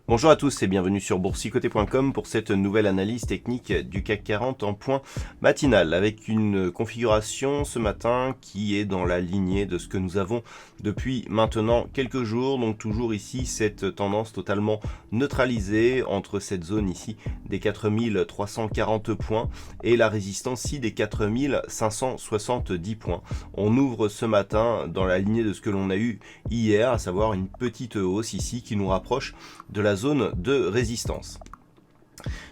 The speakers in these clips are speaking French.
Bonjour à tous et bienvenue sur boursicoté.com pour cette nouvelle analyse technique du CAC 40 en point matinal avec une configuration ce matin qui est dans la lignée de ce que nous avons depuis maintenant quelques jours. Donc toujours ici cette tendance totalement neutralisée entre cette zone ici des 4340 points et la résistance ici des 4570 points. On ouvre ce matin dans la lignée de ce que l'on a eu hier, à savoir une petite hausse ici qui nous rapproche de la zone de résistance.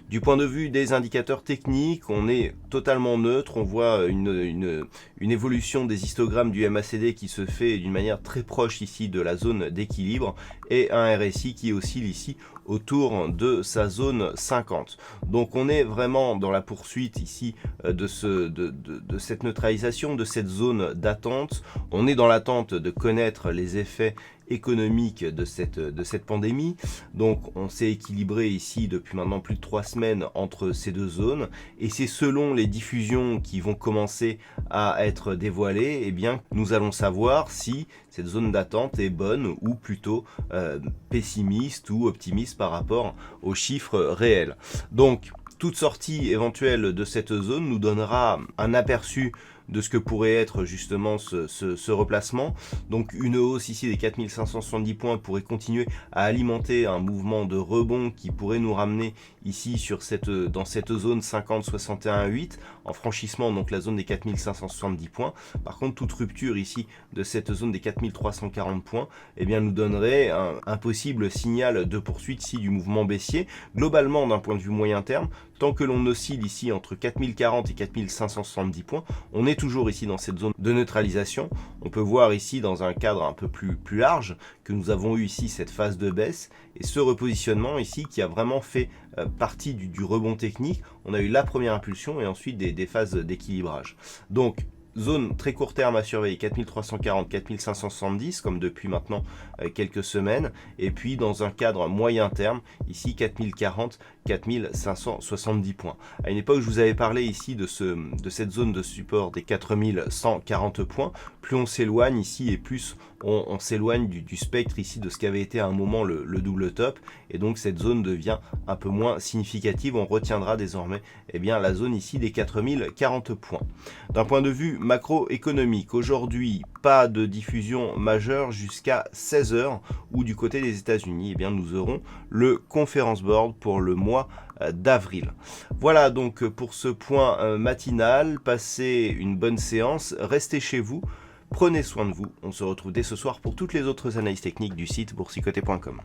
Du point de vue des indicateurs techniques, on est totalement neutre, on voit une évolution des histogrammes du MACD qui se fait d'une manière très proche ici de la zone d'équilibre et un RSI qui oscille ici autour de sa zone 50. Donc on est vraiment dans la poursuite ici de cette neutralisation, de cette zone d'attente. On est dans l'attente de connaître les effets économiques de cette pandémie. Donc on s'est équilibré ici depuis maintenant plus de 3 semaines entre ces deux zones et c'est selon les diffusions qui vont commencer à être dévoilées, eh bien nous allons savoir si cette zone d'attente est bonne ou plutôt pessimiste ou optimiste par rapport aux chiffres réels. Donc toute sortie éventuelle de cette zone nous donnera un aperçu de ce que pourrait être justement ce replacement. Donc une hausse ici des 4570 points pourrait continuer à alimenter un mouvement de rebond qui pourrait nous ramener ici dans cette zone 50-61-8 en franchissement donc la zone des 4570 points. Par contre toute rupture ici de cette zone des 4340 points eh bien, nous donnerait un possible signal de poursuite ici du mouvement baissier. Globalement d'un point de vue moyen terme, tant que l'on oscille ici entre 4040 et 4570 points, on est toujours ici dans cette zone de neutralisation. On peut voir ici dans un cadre un peu plus large que nous avons eu ici cette phase de baisse et ce repositionnement ici qui a vraiment fait partie du rebond technique. On a eu la première impulsion et ensuite des phases d'équilibrage. Donc zone très court terme à surveiller 4340, 4570 comme depuis maintenant quelques semaines et puis dans un cadre moyen terme ici 4040, 4570 points. À une époque je vous avais parlé ici de cette zone de support des 4140 points. Plus on s'éloigne ici et plus on s'éloigne du spectre ici de ce qu'avait été à un moment le double top et donc cette zone devient un peu moins significative. On retiendra désormais eh bien, la zone ici des 4040 points. D'un point de vue macroéconomique, aujourd'hui pas de diffusion majeure jusqu'à 16h où du côté des États-Unis eh bien, nous aurons le Conference Board pour le mois d'avril. Voilà donc pour ce point matinal. Passez une bonne séance, restez chez vous. Prenez soin de vous, on se retrouve dès ce soir pour toutes les autres analyses techniques du site boursicoté.com.